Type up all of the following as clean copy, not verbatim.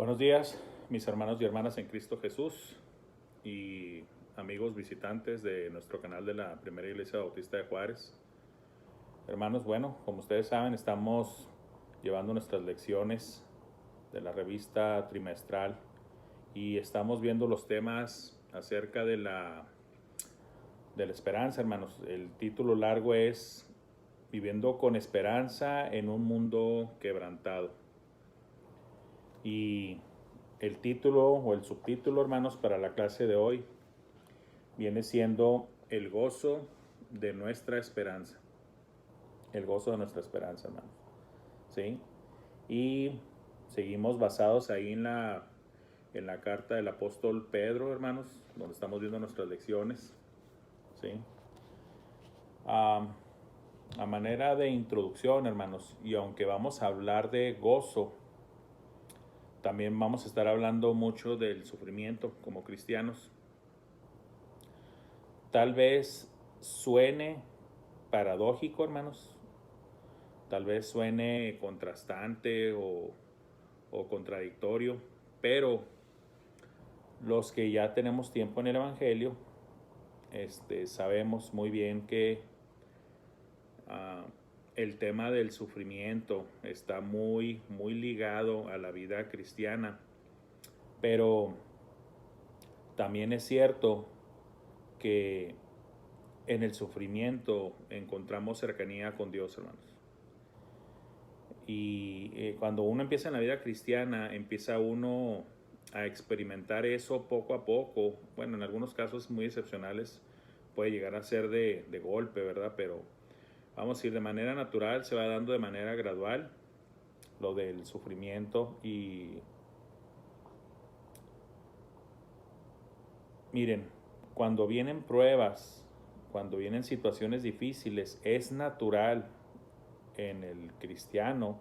Buenos días, mis hermanos y hermanas en Cristo Jesús y amigos visitantes de nuestro canal de la Primera Iglesia Bautista de Juárez. Hermanos, bueno, como ustedes saben, estamos llevando nuestras lecciones de la revista trimestral y estamos viendo los temas acerca de la esperanza, hermanos. El título largo es Viviendo con esperanza en un mundo quebrantado. Y el título o el subtítulo, hermanos, para la clase de hoy viene siendo El gozo de nuestra esperanza. El gozo de nuestra esperanza, hermanos. ¿Sí? Y seguimos basados ahí en la carta del apóstol Pedro, hermanos, donde estamos viendo nuestras lecciones. ¿Sí? A manera de introducción, hermanos, y aunque vamos a hablar de gozo, también vamos a estar hablando mucho del sufrimiento como cristianos. Tal vez suene paradójico, hermanos. Tal vez suene contrastante o contradictorio, pero los que ya tenemos tiempo en el Evangelio, sabemos muy bien que el tema del sufrimiento está muy ligado a la vida cristiana, pero también es cierto que en el sufrimiento encontramos cercanía con Dios, hermanos. Y cuando uno empieza en la vida cristiana, empieza uno a experimentar eso poco a poco. Bueno, en algunos casos muy excepcionales puede llegar a ser de golpe, ¿verdad? Pero vamos a decir, de manera natural, se va dando de manera gradual lo del sufrimiento. Y miren, cuando vienen pruebas, cuando vienen situaciones difíciles, es natural en el cristiano,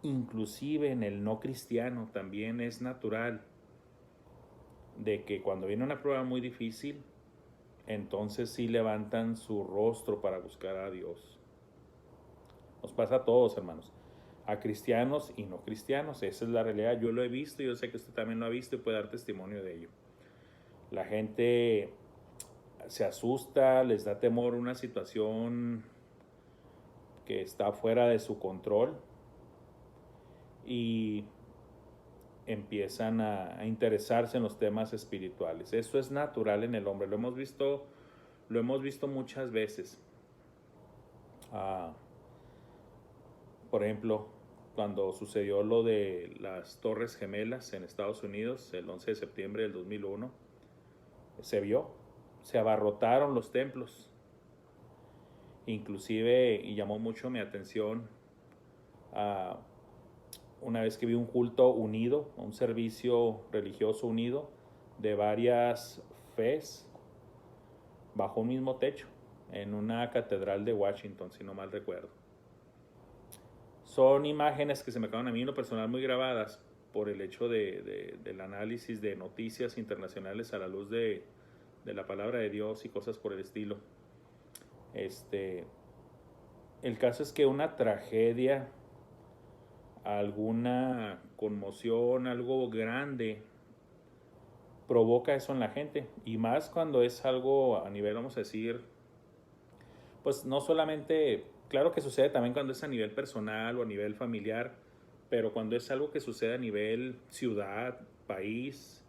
inclusive en el no cristiano, también es natural de que cuando viene una prueba muy difícil, entonces sí levantan su rostro para buscar a Dios. Nos pasa a todos, hermanos, a cristianos y no cristianos. Esa es la realidad. Yo lo he visto y yo sé que usted también lo ha visto y puede dar testimonio de ello. La gente se asusta, les da temor una situación que está fuera de su control y empiezan a interesarse en los temas espirituales. Eso es natural en el hombre, lo hemos visto muchas veces. Por ejemplo, cuando sucedió lo de las Torres Gemelas en Estados Unidos el 11 de septiembre del 2001, se abarrotaron los templos. Inclusive, y llamó mucho mi atención, una vez que vi un culto unido, un servicio religioso unido de varias fes bajo un mismo techo en una catedral de Washington, si no mal recuerdo. Son imágenes que se me quedaron a mí en lo personal muy grabadas por el hecho del análisis de noticias internacionales a la luz de la palabra de Dios y cosas por el estilo. El caso es que una tragedia, alguna conmoción, algo grande, provoca eso en la gente. Y más cuando es algo a nivel, vamos a decir, pues no solamente, claro que sucede también cuando es a nivel personal o a nivel familiar, pero cuando es algo que sucede a nivel ciudad, país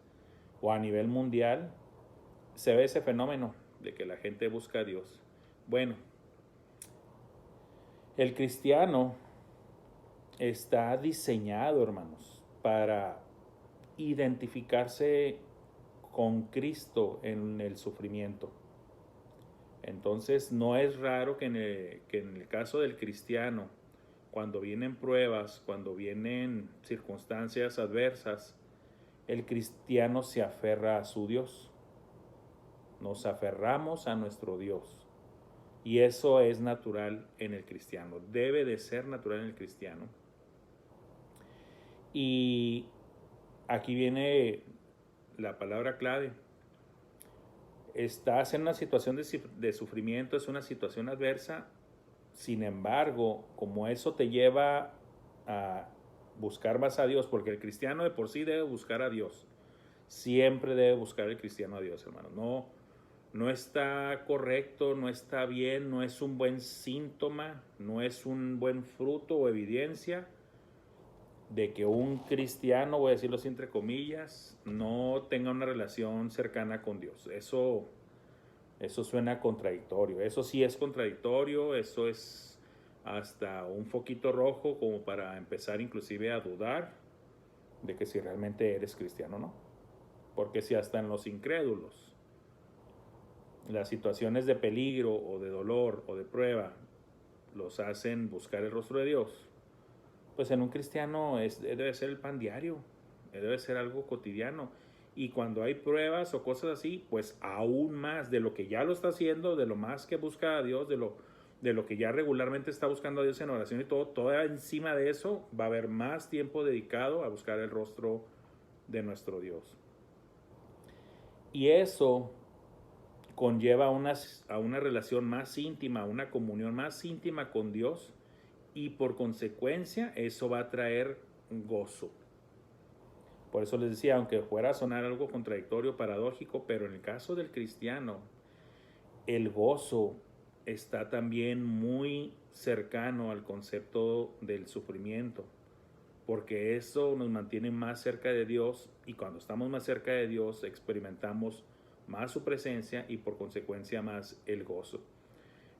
o a nivel mundial, se ve ese fenómeno de que la gente busca a Dios. Bueno, el cristiano está diseñado, hermanos, para identificarse con Cristo en el sufrimiento. Entonces no es raro que en el caso del cristiano, cuando vienen pruebas, cuando vienen circunstancias adversas, el cristiano se aferra a su Dios. Nos aferramos a nuestro Dios. Y eso es natural en el cristiano. Debe de ser natural en el cristiano. Y aquí viene la palabra clave. Estás en una situación de sufrimiento, es una situación adversa. Sin embargo, como eso te lleva a buscar más a Dios, porque el cristiano de por sí debe buscar a Dios. Siempre debe buscar el cristiano a Dios, hermano. No está correcto, no está bien, no es un buen síntoma, no es un buen fruto o evidencia de que un cristiano, voy a decirlo así entre comillas, no tenga una relación cercana con Dios. Eso suena contradictorio. Eso sí es contradictorio, eso es hasta un foquito rojo como para empezar inclusive a dudar de que si realmente eres cristiano o no. Porque si hasta en los incrédulos las situaciones de peligro o de dolor o de prueba los hacen buscar el rostro de Dios, pues en un cristiano debe ser el pan diario, debe ser algo cotidiano. Y cuando hay pruebas o cosas así, pues aún más de lo que ya lo está haciendo, de lo más que busca a Dios, de lo que ya regularmente está buscando a Dios en oración y todo encima de eso va a haber más tiempo dedicado a buscar el rostro de nuestro Dios. Y eso conlleva a una relación más íntima, a una comunión más íntima con Dios, y por consecuencia eso va a traer gozo. Por eso les decía, aunque fuera a sonar algo contradictorio, paradójico, pero en el caso del cristiano, el gozo está también muy cercano al concepto del sufrimiento, porque eso nos mantiene más cerca de Dios, y cuando estamos más cerca de Dios experimentamos más su presencia y por consecuencia más el gozo.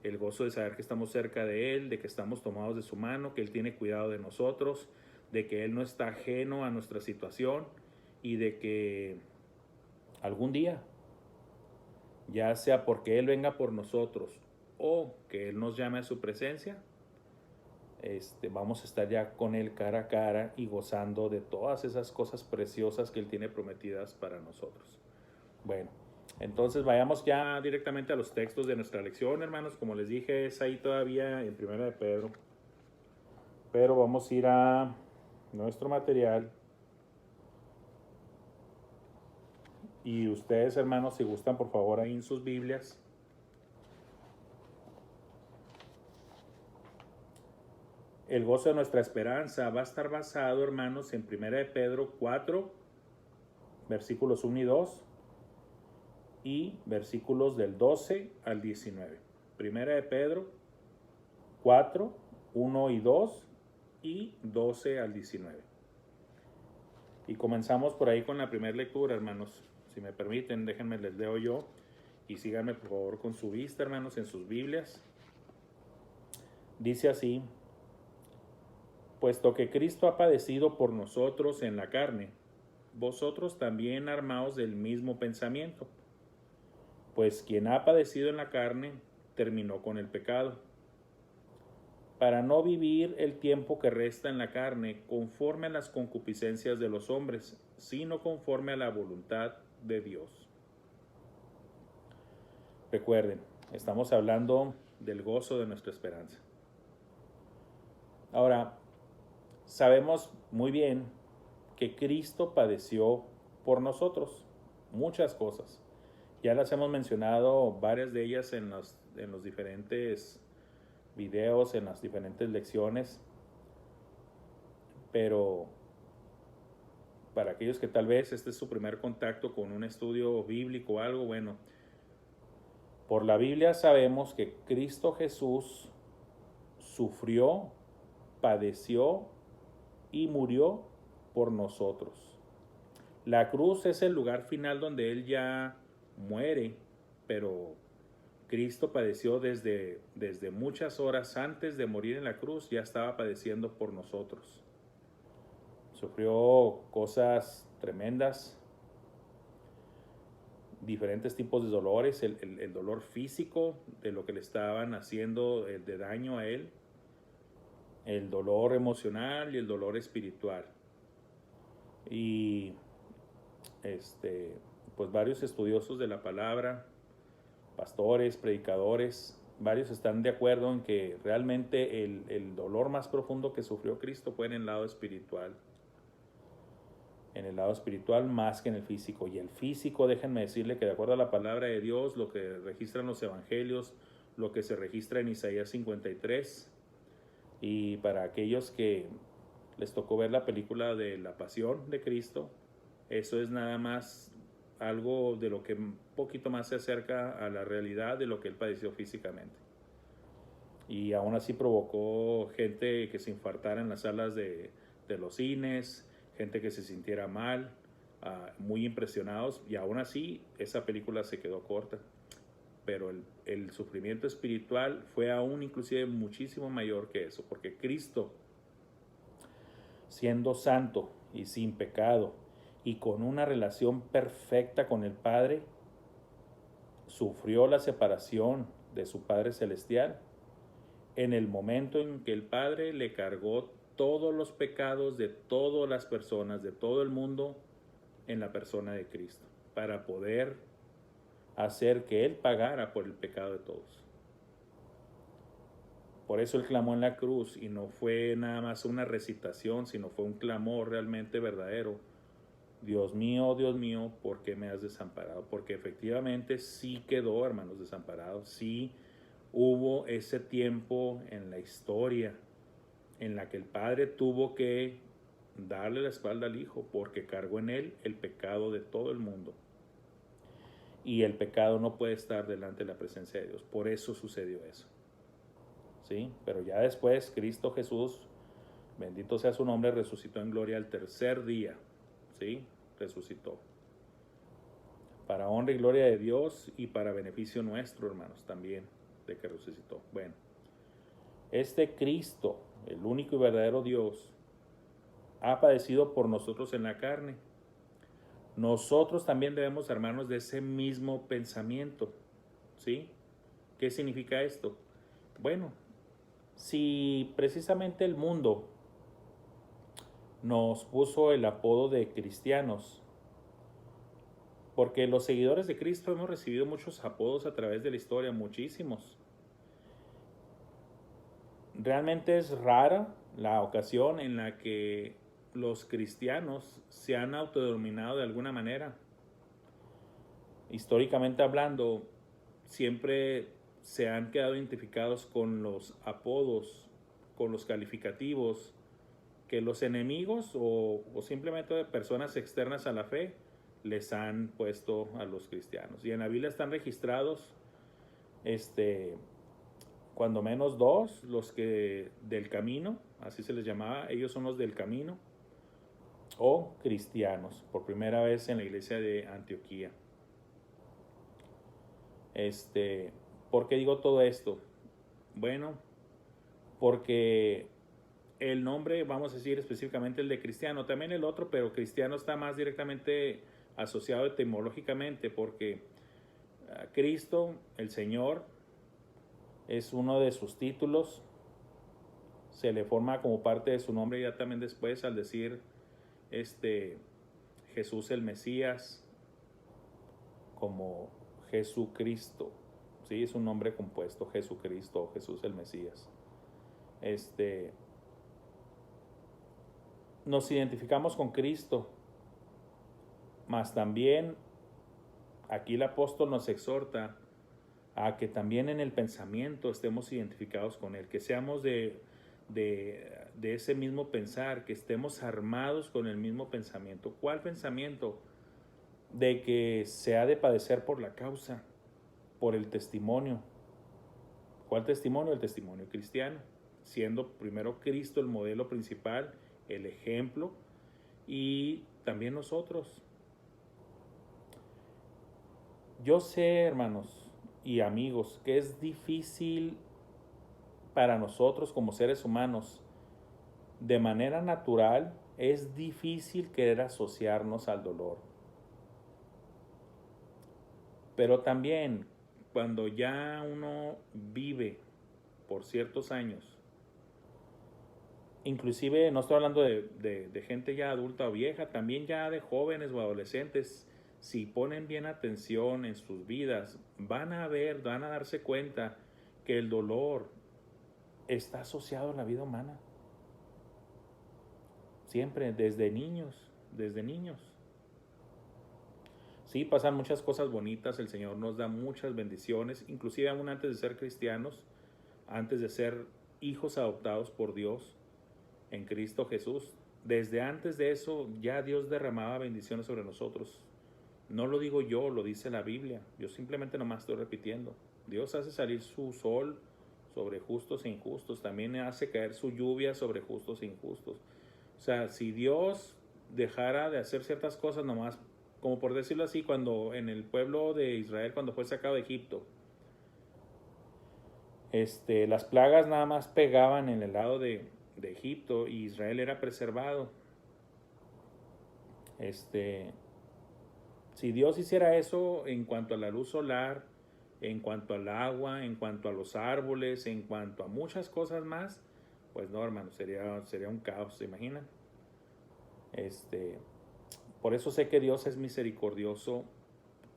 El gozo de saber que estamos cerca de Él, de que estamos tomados de su mano, que Él tiene cuidado de nosotros, de que Él no está ajeno a nuestra situación y de que algún día, ya sea porque Él venga por nosotros o que Él nos llame a su presencia, vamos a estar ya con Él cara a cara y gozando de todas esas cosas preciosas que Él tiene prometidas para nosotros. Bueno, entonces vayamos ya directamente a los textos de nuestra lección, hermanos. Como les dije, es ahí todavía en Primera de Pedro, pero vamos a ir a nuestro material. Y ustedes, hermanos, si gustan, por favor, ahí en sus Biblias, el gozo de nuestra esperanza va a estar basado, hermanos, en 1 de Pedro 4, versículos 1 y 2, y versículos del 12 al 19. 1 de Pedro 4, 1 y 2, y 12 al 19. Y comenzamos por ahí con la primera lectura, hermanos. Si me permiten, déjenme, les leo yo. Y síganme, por favor, con su vista, hermanos, en sus Biblias. Dice así: puesto que Cristo ha padecido por nosotros en la carne, vosotros también armaos del mismo pensamiento. Pues quien ha padecido en la carne, terminó con el pecado, para no vivir el tiempo que resta en la carne conforme a las concupiscencias de los hombres, sino conforme a la voluntad de Dios. Recuerden, estamos hablando del gozo de nuestra esperanza. Ahora, sabemos muy bien que Cristo padeció por nosotros muchas cosas. Ya las hemos mencionado, varias de ellas en los diferentes videos, en las diferentes lecciones, pero para aquellos que tal vez este es su primer contacto con un estudio bíblico o algo, bueno, por la Biblia sabemos que Cristo Jesús sufrió, padeció y murió por nosotros. La cruz es el lugar final donde Él ya muere, pero Cristo padeció desde muchas horas antes de morir en la cruz, ya estaba padeciendo por nosotros. Sufrió cosas tremendas, diferentes tipos de dolores, el dolor físico de lo que le estaban haciendo de daño a Él, el dolor emocional y el dolor espiritual. Y pues varios estudiosos de la palabra, pastores, predicadores, varios están de acuerdo en que realmente el dolor más profundo que sufrió Cristo fue en el lado espiritual. En el lado espiritual más que en el físico. Y el físico, déjenme decirle que de acuerdo a la palabra de Dios, lo que registran los evangelios, lo que se registra en Isaías 53, y para aquellos que les tocó ver la película de la Pasión de Cristo. Eso es nada más algo de lo que un poquito más se acerca a la realidad de lo que él padeció físicamente. Y aún así provocó gente que se infartara en las salas de los cines, gente que se sintiera mal, muy impresionados, y aún así esa película se quedó corta. Pero el sufrimiento espiritual fue aún inclusive muchísimo mayor que eso, porque Cristo, siendo santo y sin pecado y con una relación perfecta con el Padre, sufrió la separación de su Padre Celestial en el momento en que el Padre le cargó todos los pecados de todas las personas, de todo el mundo, en la persona de Cristo, para poder hacer que Él pagara por el pecado de todos. Por eso Él clamó en la cruz, y no fue nada más una recitación, sino fue un clamor realmente verdadero. Dios mío, ¿por qué me has desamparado? Porque efectivamente sí quedó, hermanos, desamparado. Sí hubo ese tiempo en la historia en la que el Padre tuvo que darle la espalda al Hijo, porque cargó en Él el pecado de todo el mundo. Y el pecado no puede estar delante de la presencia de Dios. Por eso sucedió eso. ¿Sí? Pero ya después Cristo Jesús, bendito sea su nombre, resucitó en gloria al tercer día. ¿Sí? Resucitó. Para honra y gloria de Dios y para beneficio nuestro, hermanos, también, de que resucitó. Bueno, este Cristo, el único y verdadero Dios, ha padecido por nosotros en la carne. Nosotros también debemos armarnos de ese mismo pensamiento. ¿Sí? ¿Qué significa esto? Bueno, si precisamente el mundo nos puso el apodo de cristianos, porque los seguidores de Cristo hemos recibido muchos apodos a través de la historia, muchísimos. Realmente es rara la ocasión en la que los cristianos se han autodenominado de alguna manera. Históricamente hablando, siempre se han quedado identificados con los apodos, con los calificativos que los enemigos o simplemente personas externas a la fe les han puesto a los cristianos. Y en la Biblia están registrados cuando menos dos, los que del camino, así se les llamaba, ellos son los del camino, o cristianos, por primera vez en la iglesia de Antioquía. ¿Por qué digo todo esto? Bueno, porque el nombre, vamos a decir específicamente el de cristiano, también el otro, pero cristiano está más directamente asociado etimológicamente, porque Cristo, el Señor, es uno de sus títulos, se le forma como parte de su nombre ya también después al decir Jesús el Mesías, como Jesucristo. Sí, es un nombre compuesto, Jesucristo, Jesús el Mesías. Nos identificamos con Cristo, mas también aquí el apóstol nos exhorta a que también en el pensamiento estemos identificados con Él, que seamos de ese mismo pensar, que estemos armados con el mismo pensamiento. ¿Cuál pensamiento? De que se ha de padecer por la causa, por el testimonio. ¿Cuál testimonio? El testimonio cristiano, siendo primero Cristo el modelo principal, el ejemplo, y también nosotros. Yo sé, hermanos y amigos, que es difícil para nosotros como seres humanos, de manera natural, es difícil querer asociarnos al dolor. Pero también cuando ya uno vive por ciertos años, inclusive no estoy hablando de gente ya adulta o vieja, también ya de jóvenes o adolescentes, si ponen bien atención en sus vidas, van a darse cuenta que el dolor está asociado a la vida humana. Siempre, desde niños. Sí, pasan muchas cosas bonitas, el Señor nos da muchas bendiciones, inclusive aún antes de ser cristianos, antes de ser hijos adoptados por Dios, en Cristo Jesús. Desde antes de eso ya Dios derramaba bendiciones sobre nosotros. No lo digo yo, lo dice la Biblia. Yo simplemente nomás estoy repitiendo. Dios hace salir su sol sobre justos e injustos. También hace caer su lluvia sobre justos e injustos. O sea, si Dios dejara de hacer ciertas cosas nomás, como por decirlo así, cuando en el pueblo de Israel, cuando fue sacado de Egipto, las plagas nada más pegaban en el lado de Egipto y Israel era preservado. Si Dios hiciera eso en cuanto a la luz solar, en cuanto al agua, en cuanto a los árboles, en cuanto a muchas cosas más, pues no, hermano, sería un caos, ¿se imaginan? Por eso sé que Dios es misericordioso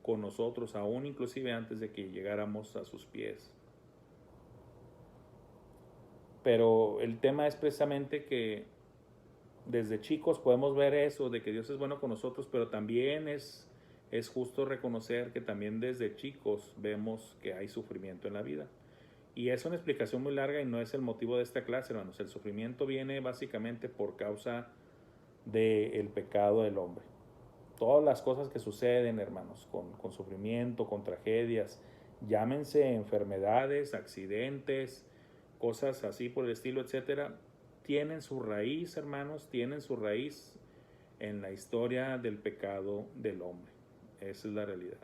con nosotros, aún inclusive antes de que llegáramos a sus pies. Pero el tema es precisamente que desde chicos podemos ver eso, de que Dios es bueno con nosotros, pero también es justo reconocer que también desde chicos vemos que hay sufrimiento en la vida. Y es una explicación muy larga y no es el motivo de esta clase, hermanos. El sufrimiento viene básicamente por causa del pecado del hombre. Todas las cosas que suceden, hermanos, con sufrimiento, con tragedias, llámense enfermedades, accidentes, cosas así por el estilo, etcétera, tienen su raíz, hermanos, tienen su raíz en la historia del pecado del hombre. Esa es la realidad.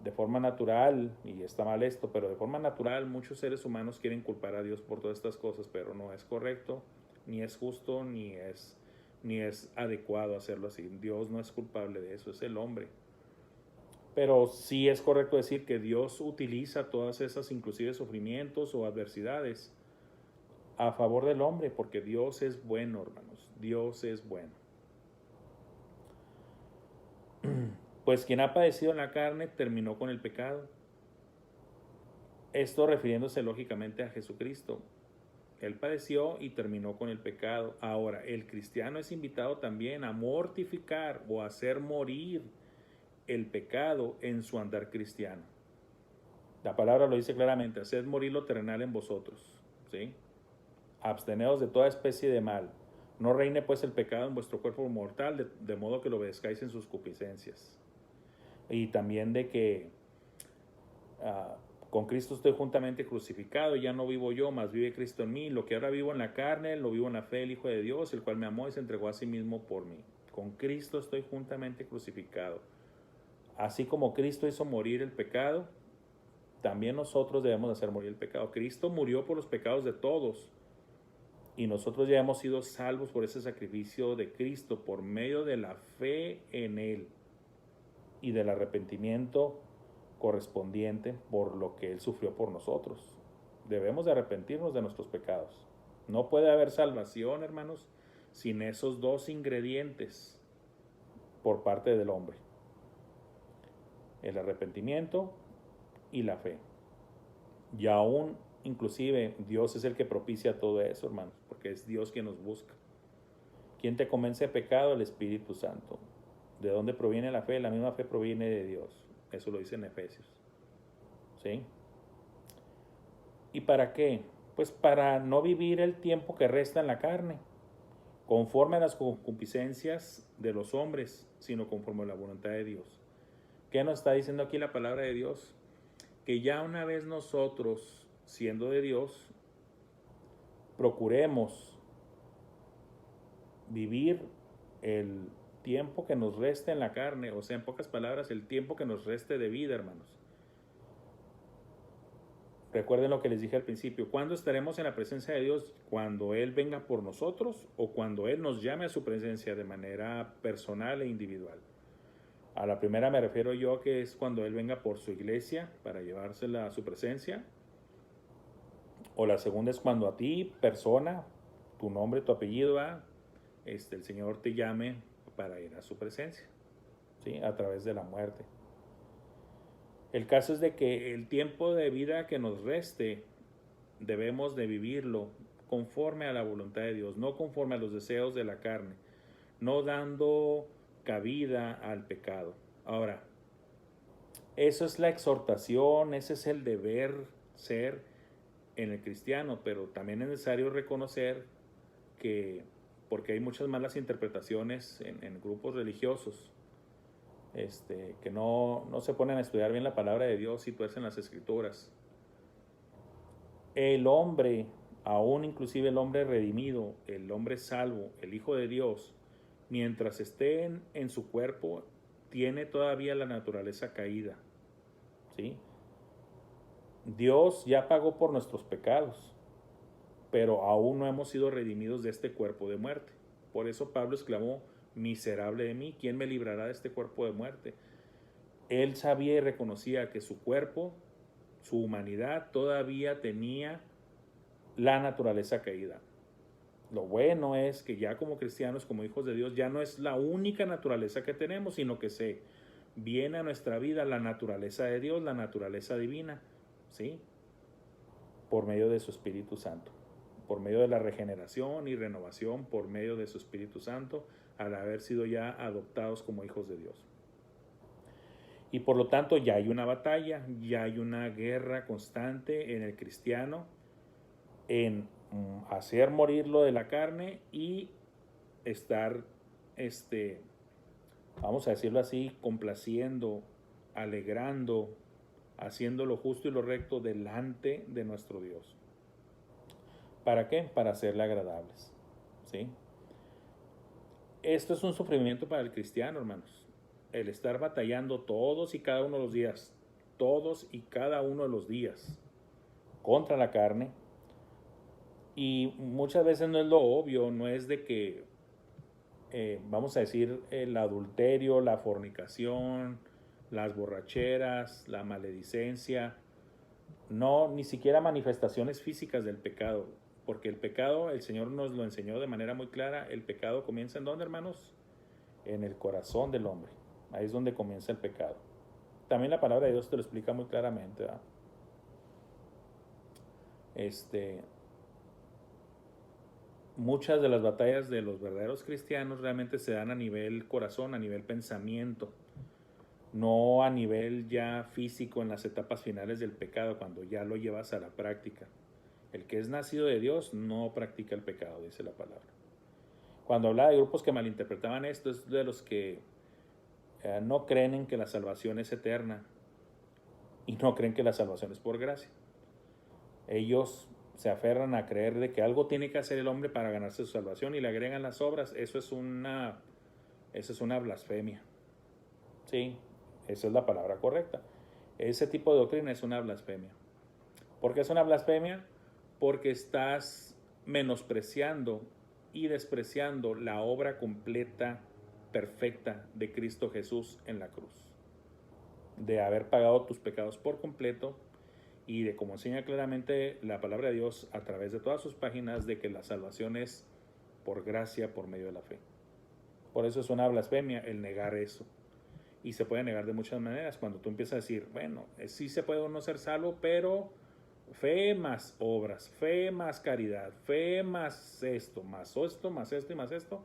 De forma natural, y está mal esto, pero de forma natural muchos seres humanos quieren culpar a Dios por todas estas cosas, pero no es correcto, ni es justo, ni es adecuado hacerlo así. Dios no es culpable de eso, es el hombre. Pero sí es correcto decir que Dios utiliza todas esas, inclusive sufrimientos o adversidades, a favor del hombre, porque Dios es bueno, hermanos. Dios es bueno. Pues quien ha padecido en la carne terminó con el pecado. Esto refiriéndose lógicamente a Jesucristo. Él padeció y terminó con el pecado. Ahora, el cristiano es invitado también a mortificar o a hacer morir el pecado en su andar cristiano. La palabra lo dice claramente: haced morir lo terrenal en vosotros, ¿sí? Absteneos de toda especie de mal. No reine pues el pecado en vuestro cuerpo mortal, de modo que lo obedezcáis en sus concupiscencias. Y también de que con Cristo estoy juntamente crucificado, ya no vivo yo, mas vive Cristo en mí. Lo que ahora vivo en la carne, lo vivo en la fe del Hijo de Dios, el cual me amó y se entregó a sí mismo por mí. Con Cristo estoy juntamente crucificado. Así como Cristo hizo morir el pecado, también nosotros debemos hacer morir el pecado. Cristo murió por los pecados de todos, y nosotros ya hemos sido salvos por ese sacrificio de Cristo, por medio de la fe en Él y del arrepentimiento correspondiente por lo que Él sufrió por nosotros. Debemos de arrepentirnos de nuestros pecados. No puede haber salvación, hermanos, sin esos dos ingredientes por parte del hombre: el arrepentimiento y la fe. Y aún, inclusive, Dios es el que propicia todo eso, hermanos, porque es Dios quien nos busca. ¿Quién te convence de pecado? El Espíritu Santo. ¿De dónde proviene la fe? La misma fe proviene de Dios. Eso lo dice en Efesios. ¿Sí? ¿Y para qué? Pues para no vivir el tiempo que resta en la carne, conforme a las concupiscencias de los hombres, sino conforme a la voluntad de Dios. ¿Qué nos está diciendo aquí la palabra de Dios? Que ya una vez nosotros, siendo de Dios, procuremos vivir el tiempo que nos reste en la carne, o sea, en pocas palabras, el tiempo que nos reste de vida, hermanos. Recuerden lo que les dije al principio: ¿cuándo estaremos en la presencia de Dios? ¿Cuando Él venga por nosotros o cuando Él nos llame a su presencia de manera personal e individual? A la primera me refiero yo, que es cuando Él venga por su iglesia para llevársela a su presencia. O la segunda es cuando a ti, persona, tu nombre, tu apellido, el Señor te llame para ir a su presencia, ¿sí? A través de la muerte. El caso es de que el tiempo de vida que nos reste debemos de vivirlo conforme a la voluntad de Dios, no conforme a los deseos de la carne, no dando cabida al pecado. Ahora, eso es la exhortación, ese es el deber ser en el cristiano, pero también es necesario reconocer porque hay muchas malas interpretaciones en grupos religiosos, que no se ponen a estudiar bien la palabra de Dios y tuercen las escrituras. El hombre, aún inclusive el hombre redimido, el hombre salvo, el Hijo de Dios, mientras esté en su cuerpo, tiene todavía la naturaleza caída, ¿sí? Dios ya pagó por nuestros pecados, pero aún no hemos sido redimidos de este cuerpo de muerte. Por eso Pablo exclamó: miserable de mí, ¿quién me librará de este cuerpo de muerte? Él sabía y reconocía que su cuerpo, su humanidad, todavía tenía la naturaleza caída. Lo bueno es que ya como cristianos, como hijos de Dios, ya no es la única naturaleza que tenemos, sino que se viene a nuestra vida la naturaleza de Dios, la naturaleza divina, ¿sí? Por medio de su Espíritu Santo, por medio de la regeneración y renovación, por medio de su Espíritu Santo, al haber sido ya adoptados como hijos de Dios. Y por lo tanto ya hay una batalla, ya hay una guerra constante en el cristiano en hacer morir lo de la carne y estar, vamos a decirlo así, complaciendo, alegrando, haciendo lo justo y lo recto delante de nuestro Dios. ¿Para qué? Para hacerle agradables, ¿sí? Esto es un sufrimiento para el cristiano, hermanos. El estar batallando todos y cada uno de los días, todos y cada uno de los días, contra la carne. Y muchas veces no es lo obvio, no es de que, vamos a decir, el adulterio, la fornicación, las borracheras, la maledicencia, no, ni siquiera manifestaciones físicas del pecado, porque el pecado, el Señor nos lo enseñó de manera muy clara. El pecado comienza ¿en dónde, hermanos? En el corazón del hombre. Ahí es donde comienza el pecado. También la palabra de Dios te lo explica muy claramente, ¿verdad? Muchas de las batallas de los verdaderos cristianos realmente se dan a nivel corazón, a nivel pensamiento, no a nivel ya físico en las etapas finales del pecado, cuando ya lo llevas a la práctica. El que es nacido de Dios no practica el pecado, dice la palabra. Cuando hablaba de grupos que malinterpretaban esto, es de los que no creen en que la salvación es eterna y no creen que la salvación es por gracia. Ellos se aferran a creer de que algo tiene que hacer el hombre para ganarse su salvación y le agregan las obras. Eso es una blasfemia. Sí, esa es la palabra correcta. Ese tipo de doctrina es una blasfemia. ¿Por qué es una blasfemia? Porque estás menospreciando y despreciando la obra completa, perfecta de Cristo Jesús en la cruz, de haber pagado tus pecados por completo y de, como enseña claramente la palabra de Dios a través de todas sus páginas, de que la salvación es por gracia, por medio de la fe. Por eso es una blasfemia el negar eso. Y se puede negar de muchas maneras. Cuando tú empiezas a decir, bueno, sí se puede uno ser salvo, pero fe más obras, fe más caridad, fe más esto, más esto, más esto y más esto.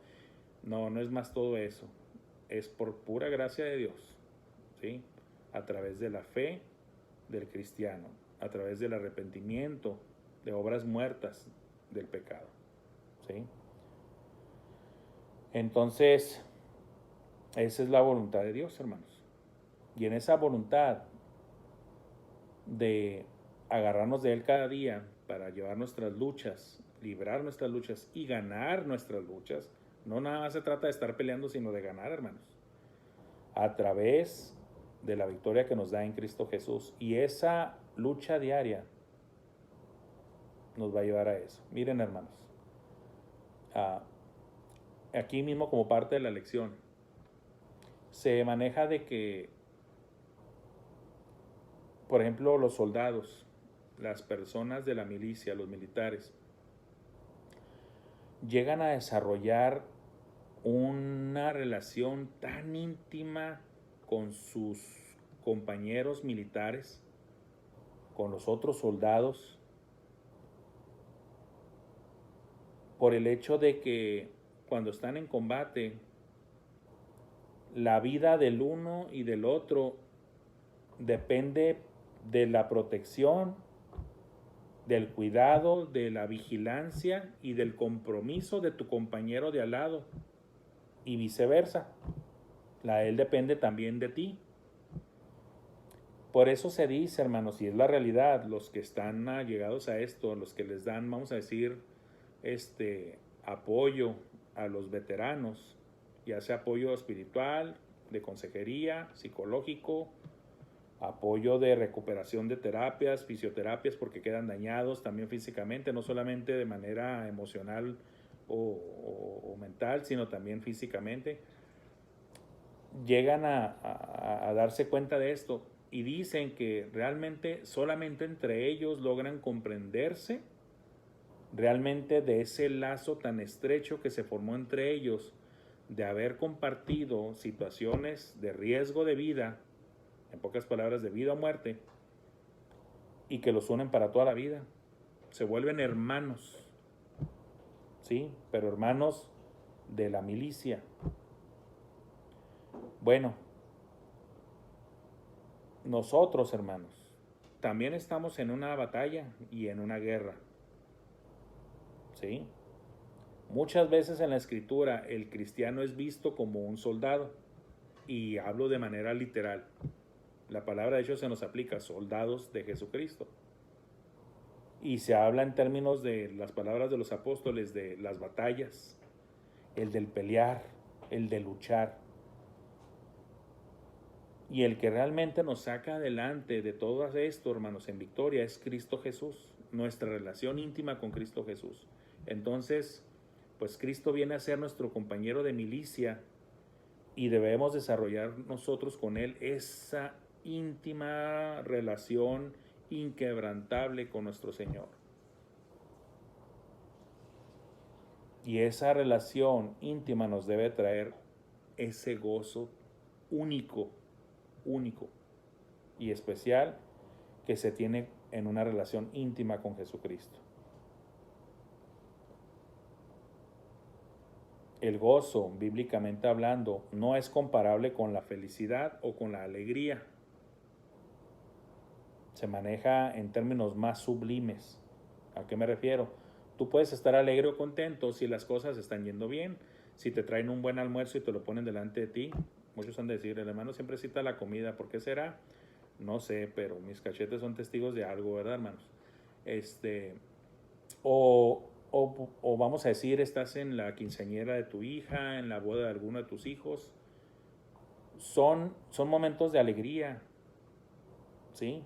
No, no es más todo eso. Es por pura gracia de Dios, ¿sí? A través de la fe del cristiano, a través del arrepentimiento de obras muertas del pecado, ¿sí? Entonces, esa es la voluntad de Dios, hermanos. Y en esa voluntad de agarrarnos de Él cada día para llevar nuestras luchas, librar nuestras luchas y ganar nuestras luchas, no nada más se trata de estar peleando, sino de ganar, hermanos, a través de la victoria que nos da en Cristo Jesús. Y esa lucha diaria nos va a llevar a eso. Miren, hermanos, aquí mismo como parte de la lección, se maneja de que, por ejemplo, los soldados, las personas de la milicia, los militares, llegan a desarrollar una relación tan íntima con sus compañeros militares, con los otros soldados, por el hecho de que cuando están en combate, la vida del uno y del otro depende de la protección del cuidado, de la vigilancia y del compromiso de tu compañero de al lado, y viceversa. Él depende también de ti. Por eso se dice, hermanos, y es la realidad, los que están allegados a esto, los que les dan, vamos a decir, apoyo a los veteranos, ya sea apoyo espiritual, de consejería, psicológico, apoyo de recuperación de terapias, fisioterapias, porque quedan dañados también físicamente, no solamente de manera emocional o mental, sino también físicamente. Llegan a darse cuenta de esto y dicen que realmente solamente entre ellos logran comprenderse realmente de ese lazo tan estrecho que se formó entre ellos, de haber compartido situaciones de riesgo de vida, en pocas palabras, de vida o muerte, y que los unen para toda la vida. Se vuelven hermanos, ¿sí? Pero hermanos de la milicia. Bueno, nosotros, hermanos, también estamos en una batalla y en una guerra, ¿sí? Muchas veces en la escritura el cristiano es visto como un soldado, y hablo de manera literal. La palabra de hecho se nos aplica, soldados de Jesucristo. Y se habla en términos de las palabras de los apóstoles, de las batallas, el del pelear, el de luchar. Y el que realmente nos saca adelante de todo esto, hermanos, en victoria, es Cristo Jesús, nuestra relación íntima con Cristo Jesús. Entonces, pues Cristo viene a ser nuestro compañero de milicia y debemos desarrollar nosotros con Él esa íntima relación inquebrantable con nuestro Señor. Y esa relación íntima nos debe traer ese gozo único y especial que se tiene en una relación íntima con Jesucristo. El gozo, bíblicamente hablando, no es comparable con la felicidad o con la alegría. Se maneja en términos más sublimes. ¿A qué me refiero? Tú puedes estar alegre o contento si las cosas están yendo bien, si te traen un buen almuerzo y te lo ponen delante de ti. Muchos han de decir, el hermano siempre cita la comida, ¿por qué será? No sé, pero mis cachetes son testigos de algo, ¿verdad, hermanos? O vamos a decir, estás en la quinceañera de tu hija, en la boda de alguno de tus hijos. Son momentos de alegría, ¿sí?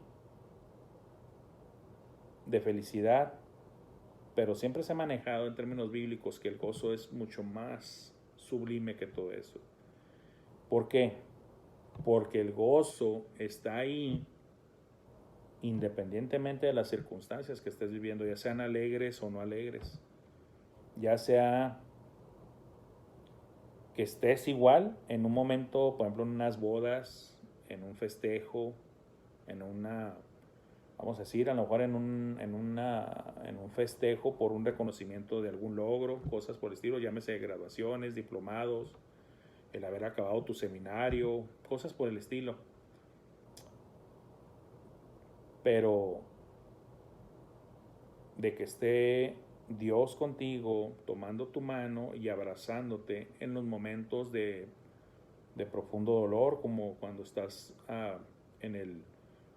De felicidad, pero siempre se ha manejado en términos bíblicos que el gozo es mucho más sublime que todo eso. ¿Por qué? Porque el gozo está ahí independientemente de las circunstancias que estés viviendo, ya sean alegres o no alegres, ya sea que estés igual en un momento, por ejemplo, en unas bodas, en un festejo, en una, vamos a decir, a lo mejor en un festejo por un reconocimiento de algún logro, cosas por el estilo, llámese graduaciones, diplomados, el haber acabado tu seminario, cosas por el estilo. Pero de que esté Dios contigo, tomando tu mano y abrazándote en los momentos de profundo dolor, como cuando estás en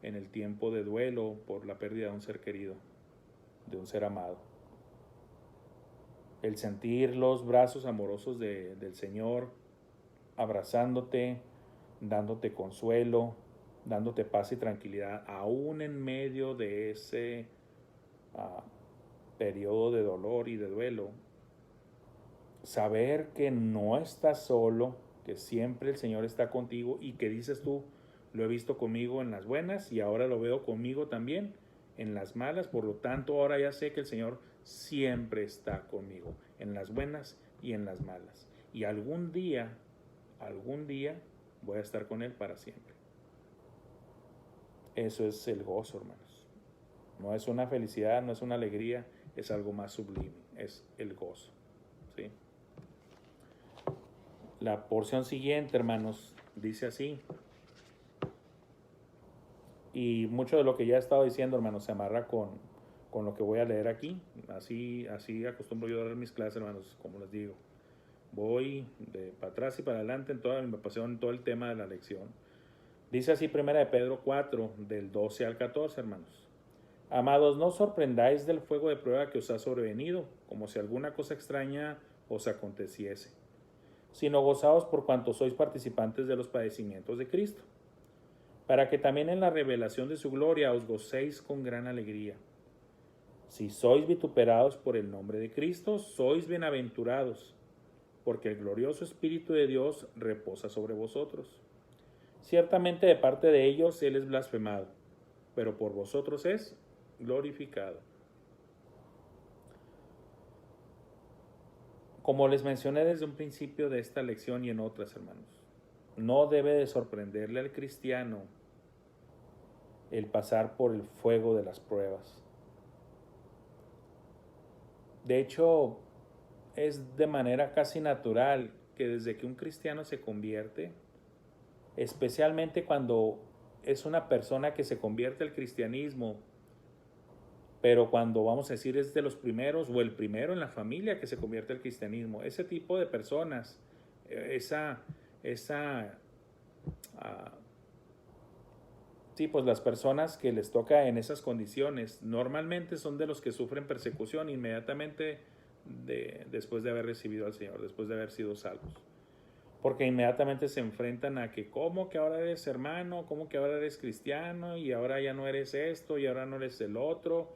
el tiempo de duelo por la pérdida de un ser querido, de un ser amado. El sentir los brazos amorosos del Señor abrazándote, dándote consuelo, dándote paz y tranquilidad, aún en medio de ese periodo de dolor y de duelo. Saber que no estás solo, que siempre el Señor está contigo y que dices tú, lo he visto conmigo en las buenas y ahora lo veo conmigo también en las malas, por lo tanto ahora ya sé que el Señor siempre está conmigo, en las buenas y en las malas. Y algún día voy a estar con Él para siempre. Eso es el gozo, hermanos. No es una felicidad, no es una alegría, es algo más sublime, es el gozo. ¿Sí? La porción siguiente, hermanos, dice así. Y mucho de lo que ya he estado diciendo, hermanos, se amarra con con lo que voy a leer aquí. Así acostumbro yo a dar mis clases, hermanos, como les digo. Voy de para atrás y para adelante en toda mi pasión, en todo el tema de la lección. Dice así Primera de Pedro 4, del 12 al 14, hermanos. Amados, no os sorprendáis del fuego de prueba que os ha sobrevenido, como si alguna cosa extraña os aconteciese, sino gozaos por cuanto sois participantes de los padecimientos de Cristo, para que también en la revelación de su gloria os gocéis con gran alegría. Si sois vituperados por el nombre de Cristo, sois bienaventurados, porque el glorioso Espíritu de Dios reposa sobre vosotros. Ciertamente de parte de ellos Él es blasfemado, pero por vosotros es glorificado. Como les mencioné desde un principio de esta lección y en otras, hermanos, no debe de sorprenderle al cristiano el pasar por el fuego de las pruebas. De hecho, es de manera casi natural que desde que un cristiano se convierte, especialmente cuando es una persona que se convierte al cristianismo, pero cuando vamos a decir es de los primeros o el primero en la familia que se convierte al cristianismo, ese tipo de personas, sí, pues las personas que les toca en esas condiciones normalmente son de los que sufren persecución inmediatamente después de haber recibido al Señor, después de haber sido salvos. Porque inmediatamente se enfrentan a que cómo que ahora eres hermano, cómo que ahora eres cristiano y ahora ya no eres esto y ahora no eres el otro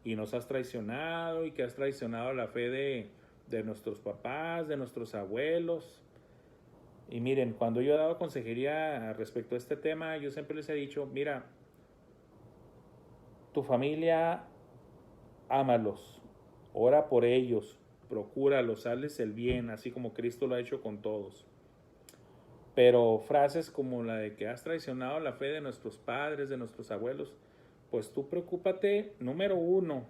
y nos has traicionado y que has traicionado la fe de nuestros papás, de nuestros abuelos. Y miren, cuando yo he dado consejería respecto a este tema, yo siempre les he dicho, mira, tu familia, ámalos, ora por ellos, procúralos, hazles el bien, así como Cristo lo ha hecho con todos. Pero frases como la de que has traicionado la fe de nuestros padres, de nuestros abuelos, pues tú preocúpate, número uno,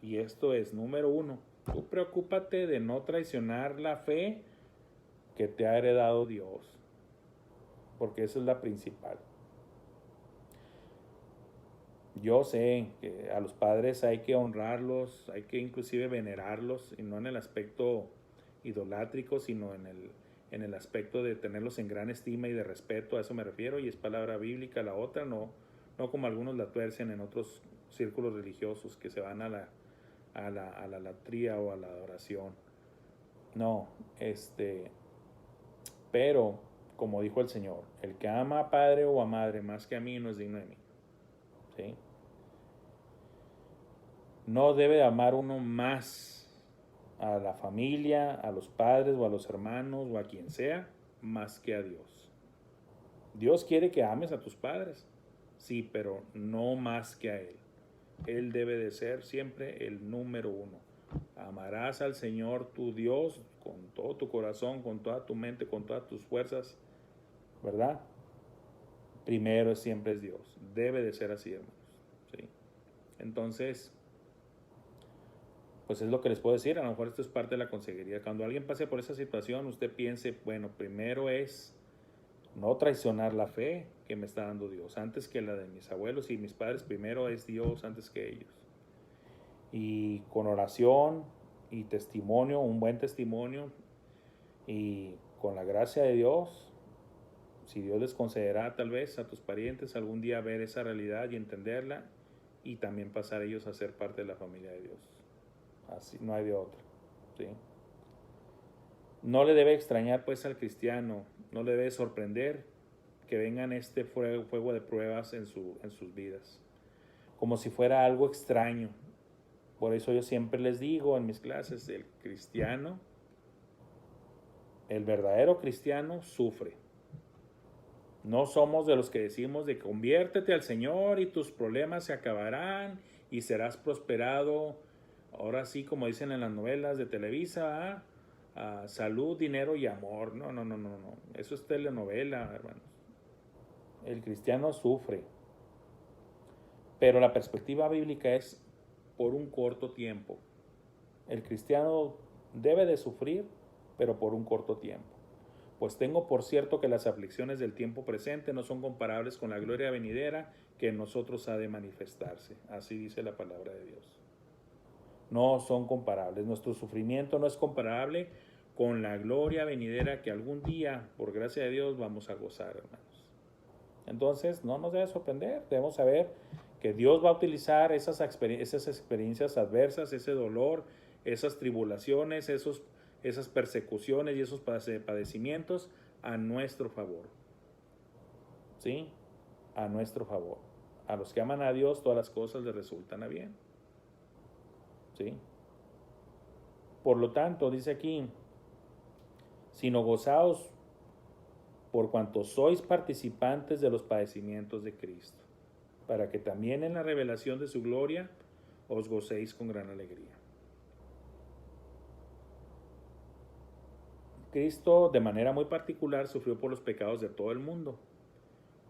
y esto es número uno, tú preocúpate de no traicionar la fe que te ha heredado Dios, porque esa es la principal. Yo sé que a los padres hay que honrarlos, hay que inclusive venerarlos, y no en el aspecto idolátrico, sino en el aspecto de tenerlos en gran estima y de respeto, a eso me refiero, y es palabra bíblica. La otra no como algunos la tuercen en otros círculos religiosos que se van a la latría o a la adoración. No, pero como dijo el Señor, el que ama a padre o a madre más que a mí no es digno de mí. ¿Sí? No debe amar uno más a la familia, a los padres o a los hermanos o a quien sea, más que a Dios. Dios quiere que ames a tus padres, sí, pero no más que a Él. Él debe de ser siempre el número uno. Amarás al Señor tu Dios con todo tu corazón, con toda tu mente, con todas tus fuerzas, ¿verdad? Primero siempre es Dios. Debe de ser así, hermanos. ¿Sí? Entonces, pues es lo que les puedo decir. A lo mejor esto es parte de la consejería. Cuando alguien pase por esa situación, usted piense, bueno, primero es no traicionar la fe que me está dando Dios, antes que la de mis abuelos y mis padres. Primero es Dios antes que ellos. Y con oración y testimonio, un buen testimonio, y con la gracia de Dios, si Dios les concederá tal vez a tus parientes algún día ver esa realidad y entenderla, y también pasar ellos a ser parte de la familia de Dios. Así no hay de otra. ¿Sí? No le debe extrañar pues al cristiano, no le debe sorprender que vengan este fuego de pruebas en sus vidas, como si fuera algo extraño. Por eso yo siempre les digo en mis clases, el cristiano, el verdadero cristiano sufre. No somos de los que decimos de conviértete al Señor y tus problemas se acabarán y serás prosperado. Ahora sí, como dicen en las novelas de Televisa, salud, dinero y amor. No. Eso es telenovela, hermanos. El cristiano sufre. Pero la perspectiva bíblica es por un corto tiempo. El cristiano debe de sufrir, pero por un corto tiempo. Pues tengo por cierto que las aflicciones del tiempo presente no son comparables con la gloria venidera que en nosotros ha de manifestarse. Así dice la palabra de Dios. No son comparables. Nuestro sufrimiento no es comparable con la gloria venidera que algún día, por gracia de Dios, vamos a gozar, hermanos. Entonces, no nos debe sorprender. Debemos saber que Dios va a utilizar esas experiencias adversas, ese dolor, esas tribulaciones, esas persecuciones y esos padecimientos a nuestro favor. ¿Sí? A nuestro favor. A los que aman a Dios, todas las cosas les resultan a bien. ¿Sí? Por lo tanto, dice aquí, sino gozaos por cuanto sois participantes de los padecimientos de Cristo, para que también en la revelación de su gloria os gocéis con gran alegría. Cristo de manera muy particular sufrió por los pecados de todo el mundo,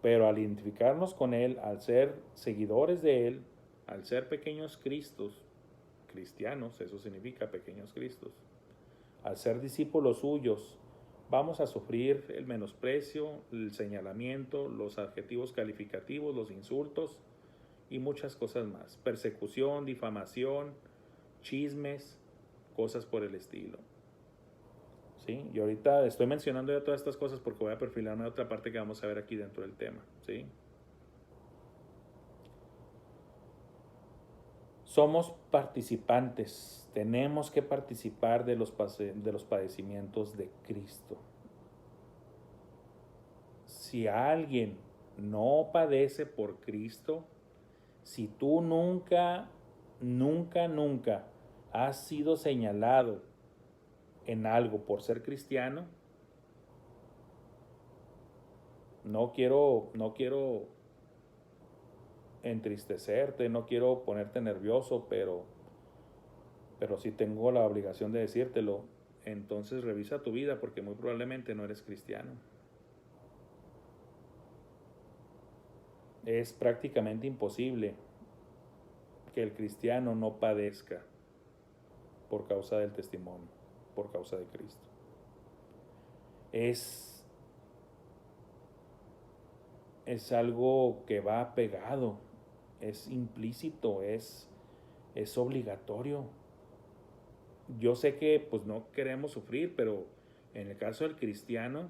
pero al identificarnos con Él, al ser seguidores de Él, al ser pequeños cristianos, eso significa pequeños Cristos, al ser discípulos suyos, vamos a sufrir el menosprecio, el señalamiento, los adjetivos calificativos, los insultos y muchas cosas más. Persecución, difamación, chismes, cosas por el estilo. ¿Sí? Y ahorita estoy mencionando ya todas estas cosas porque voy a perfilarme a otra parte que vamos a ver aquí dentro del tema. ¿Sí? Somos participantes, tenemos que participar de los padecimientos de Cristo. Si alguien no padece por Cristo, si tú nunca has sido señalado en algo por ser cristiano, no quiero entristecerte, no quiero ponerte nervioso, pero sí tengo la obligación de decírtelo. Entonces revisa tu vida porque muy probablemente no eres cristiano. Es prácticamente imposible que el cristiano no padezca por causa del testimonio, por causa de Cristo. Es algo que va pegado, es implícito, es obligatorio. Yo sé que pues no queremos sufrir, pero en el caso del cristiano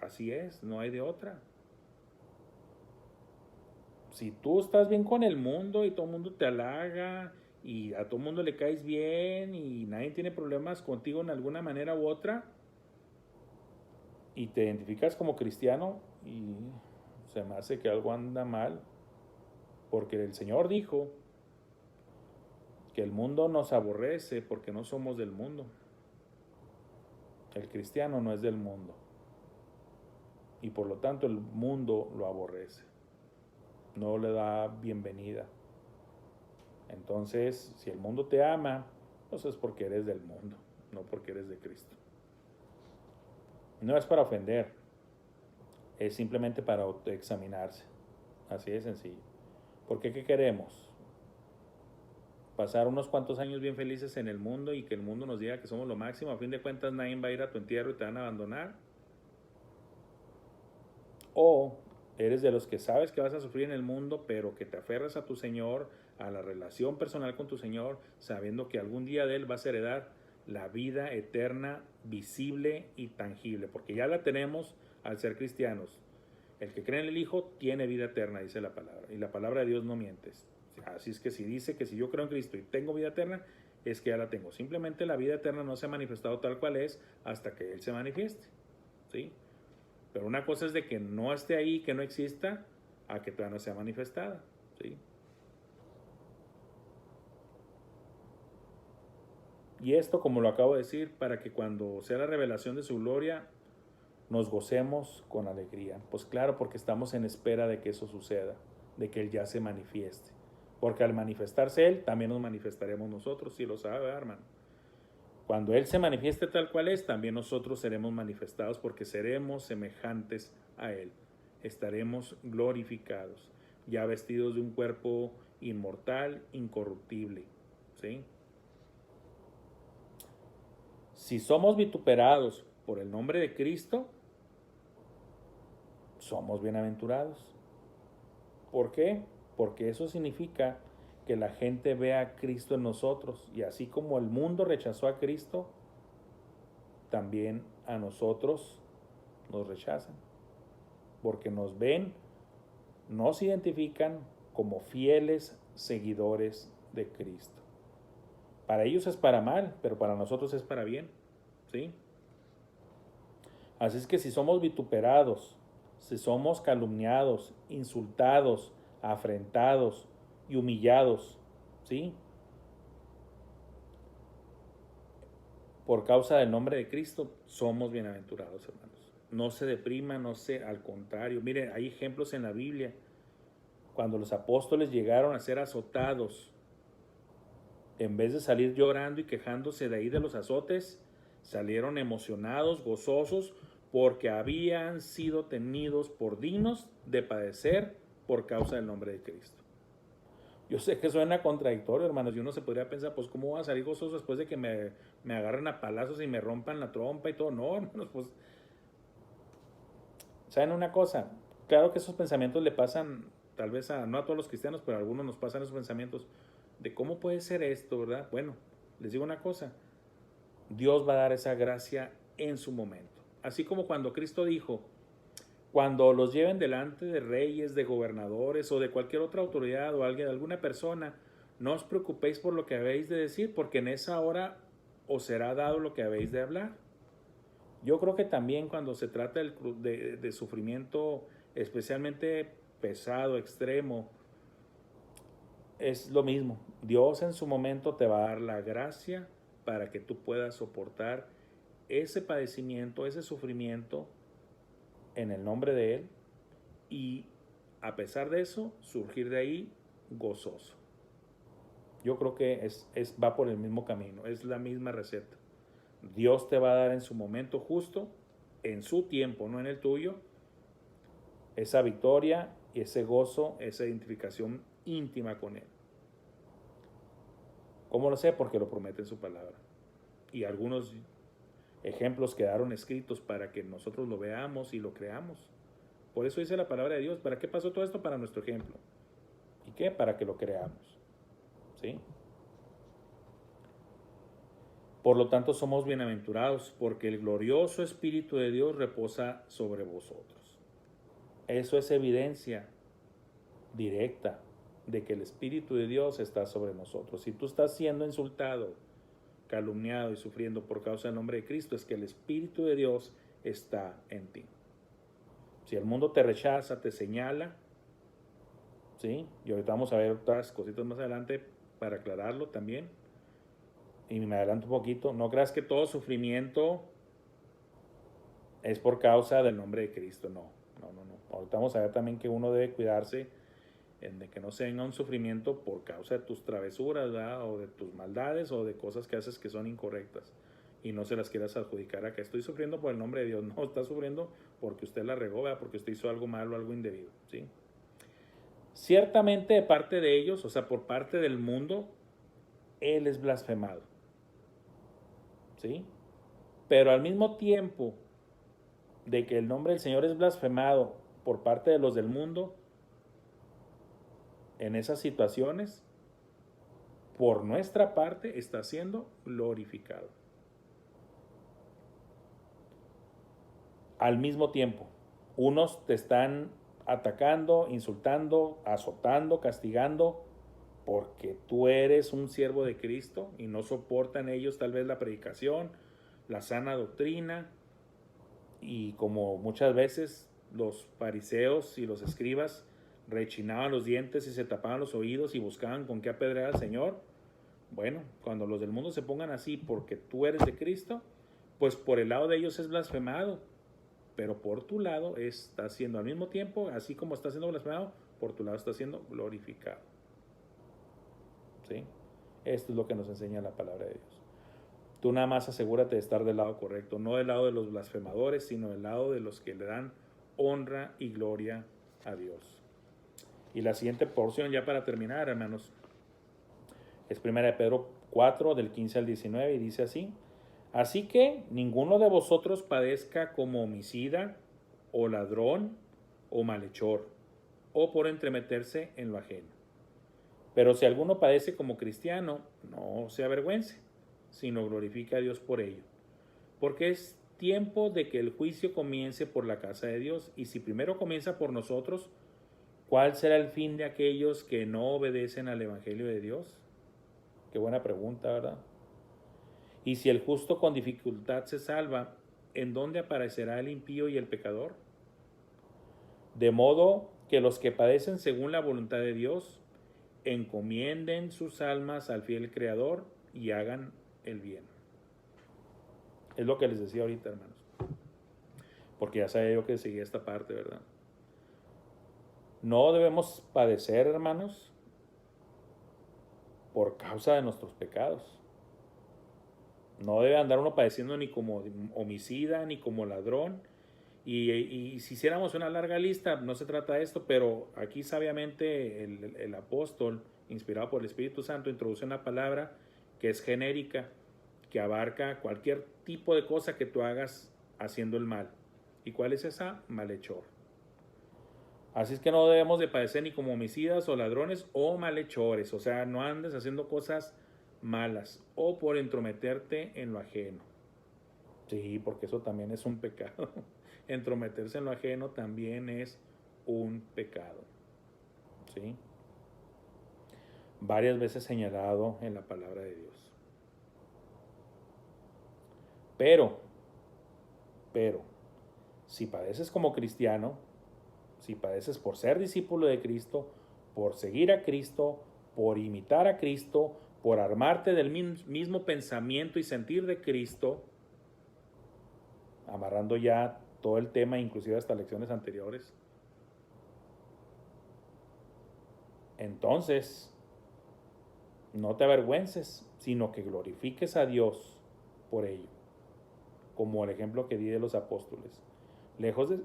así es, no hay de otra. Si tú estás bien con el mundo y todo el mundo te halaga y a todo el mundo le caes bien y nadie tiene problemas contigo en alguna manera u otra y te identificas como cristiano, y se me hace que algo anda mal, porque el Señor dijo que el mundo nos aborrece porque no somos del mundo. El cristiano no es del mundo y por lo tanto el mundo lo aborrece, no le da bienvenida. Entonces, si el mundo te ama, pues es porque eres del mundo, no porque eres de Cristo. No es para ofender, es simplemente para autoexaminarse. Así de sencillo. Porque ¿qué queremos? Pasar unos cuantos años bien felices en el mundo y que el mundo nos diga que somos lo máximo. A fin de cuentas nadie va a ir a tu entierro y te van a abandonar. O eres de los que sabes que vas a sufrir en el mundo, pero que te aferras a tu Señor, a la relación personal con tu Señor, sabiendo que algún día de Él vas a heredar la vida eterna, visible y tangible, porque ya la tenemos al ser cristianos. El que cree en el Hijo tiene vida eterna, dice la palabra, y la palabra de Dios no mientes. Así es que si dice que si yo creo en Cristo y tengo vida eterna, es que ya la tengo. Simplemente la vida eterna no se ha manifestado tal cual es hasta que Él se manifieste, ¿sí? Pero una cosa es de que no esté ahí, que no exista, a que todavía no sea manifestada, ¿sí? Y esto, como lo acabo de decir, para que cuando sea la revelación de su gloria, nos gocemos con alegría. Pues claro, porque estamos en espera de que eso suceda, de que Él ya se manifieste. Porque al manifestarse Él, también nos manifestaremos nosotros, si lo sabe, hermano. Cuando Él se manifieste tal cual es, también nosotros seremos manifestados porque seremos semejantes a Él. Estaremos glorificados, ya vestidos de un cuerpo inmortal, incorruptible, ¿sí? Si somos vituperados por el nombre de Cristo, somos bienaventurados. ¿Por qué? Porque eso significa que la gente vea a Cristo en nosotros. Y así como el mundo rechazó a Cristo, también a nosotros nos rechazan. Porque nos ven, nos identifican como fieles seguidores de Cristo. Para ellos es para mal, pero para nosotros es para bien, ¿sí? Así es que si somos vituperados, si somos calumniados, insultados, afrentados y humillados, ¿sí? Por causa del nombre de Cristo, somos bienaventurados, hermanos. No se deprima, al contrario. Miren, hay ejemplos en la Biblia. Cuando los apóstoles llegaron a ser azotados, en vez de salir llorando y quejándose de ahí de los azotes, salieron emocionados, gozosos, porque habían sido tenidos por dignos de padecer por causa del nombre de Cristo. Yo sé que suena contradictorio, hermanos, y uno se podría pensar, pues, ¿cómo voy a salir gozoso después de que me agarren a palazos y me rompan la trompa y todo? No, hermanos, pues, ¿saben una cosa? Claro que esos pensamientos le pasan, tal vez no a todos los cristianos, pero a algunos nos pasan esos pensamientos de cómo puede ser esto, ¿verdad? Bueno, les digo una cosa, Dios va a dar esa gracia en su momento. Así como cuando Cristo dijo, cuando los lleven delante de reyes, de gobernadores o de cualquier otra autoridad o alguna persona, no os preocupéis por lo que habéis de decir, porque en esa hora os será dado lo que habéis de hablar. Yo creo que también cuando se trata de sufrimiento especialmente pesado, extremo, es lo mismo. Dios en su momento te va a dar la gracia para que tú puedas soportar ese padecimiento, ese sufrimiento en el nombre de Él y a pesar de eso, surgir de ahí gozoso. Yo creo que va por el mismo camino, es la misma receta. Dios te va a dar en su momento justo, en su tiempo, no en el tuyo, esa victoria, ese gozo, esa identificación íntima con Él. ¿Cómo lo sé? Porque lo promete en su palabra. Y algunos ejemplos quedaron escritos para que nosotros lo veamos y lo creamos. Por eso dice la palabra de Dios. ¿Para qué pasó todo esto? Para nuestro ejemplo. ¿Y qué? Para que lo creamos. ¿Sí? Por lo tanto, somos bienaventurados porque el glorioso Espíritu de Dios reposa sobre vosotros. Eso es evidencia directa de que el Espíritu de Dios está sobre nosotros. Si tú estás siendo insultado, calumniado y sufriendo por causa del nombre de Cristo, es que el Espíritu de Dios está en ti. Si el mundo te rechaza, te señala, ¿sí? Y ahorita vamos a ver otras cositas más adelante para aclararlo también. Y me adelanto un poquito. No creas que todo sufrimiento es por causa del nombre de Cristo. No. Ahorita vamos a ver también que uno debe cuidarse de que no se venga un sufrimiento por causa de tus travesuras, ¿verdad? O de tus maldades o de cosas que haces que son incorrectas y no se las quieras adjudicar a que estoy sufriendo por el nombre de Dios. No, está sufriendo porque usted la regó, ¿verdad? Porque usted hizo algo malo, algo indebido, ¿sí? Ciertamente de parte de ellos, o sea, por parte del mundo, Él es blasfemado, ¿sí? Pero al mismo tiempo de que el nombre del Señor es blasfemado por parte de los del mundo, en esas situaciones, por nuestra parte, está siendo glorificado. Al mismo tiempo, unos te están atacando, insultando, azotando, castigando, porque tú eres un siervo de Cristo y no soportan ellos tal vez la predicación, la sana doctrina, y como muchas veces los fariseos y los escribas rechinaban los dientes y se tapaban los oídos y buscaban con qué apedrear al Señor. Bueno, cuando los del mundo se pongan así porque tú eres de Cristo, pues por el lado de ellos es blasfemado, pero por tu lado está siendo al mismo tiempo, así como está siendo blasfemado, por tu lado está siendo glorificado. ¿Sí? Esto es lo que nos enseña la palabra de Dios. Tú nada más asegúrate de estar del lado correcto, no del lado de los blasfemadores, sino del lado de los que le dan honra y gloria a Dios. Y la siguiente porción, ya para terminar, hermanos, es 1 Pedro 4, del 15 al 19, y dice así: así que ninguno de vosotros padezca como homicida, o ladrón, o malhechor, o por entremeterse en lo ajeno. Pero si alguno padece como cristiano, no se avergüence, sino glorifique a Dios por ello. Porque es tiempo de que el juicio comience por la casa de Dios. Y si primero comienza por nosotros, ¿cuál será el fin de aquellos que no obedecen al Evangelio de Dios? Qué buena pregunta, ¿verdad? Y si el justo con dificultad se salva, ¿en dónde aparecerá el impío y el pecador? De modo que los que padecen según la voluntad de Dios encomienden sus almas al fiel Creador y hagan el bien. Es lo que les decía ahorita, hermanos. Porque ya sabía yo que seguía esta parte, ¿verdad? No debemos padecer, hermanos, por causa de nuestros pecados. No debe andar uno padeciendo ni como homicida, ni como ladrón. Y si hiciéramos una larga lista, no se trata de esto, pero aquí sabiamente el apóstol, inspirado por el Espíritu Santo, introduce una palabra que es genérica, que abarca cualquier tipo de cosa que tú hagas haciendo el mal. ¿Y cuál es esa? Malhechor. Así es que no debemos de padecer ni como homicidas o ladrones o malhechores. O sea, no andes haciendo cosas malas o por entrometerte en lo ajeno. Sí, porque eso también es un pecado. Entrometerse en lo ajeno también es un pecado. ¿Sí? Varias veces señalado en la palabra de Dios. Pero, si padeces como cristiano, si padeces por ser discípulo de Cristo, por seguir a Cristo, por imitar a Cristo, por armarte del mismo pensamiento y sentir de Cristo, amarrando ya todo el tema, inclusive hasta lecciones anteriores, entonces no te avergüences, sino que glorifiques a Dios por ello, como el ejemplo que di de los apóstoles. Lejos de...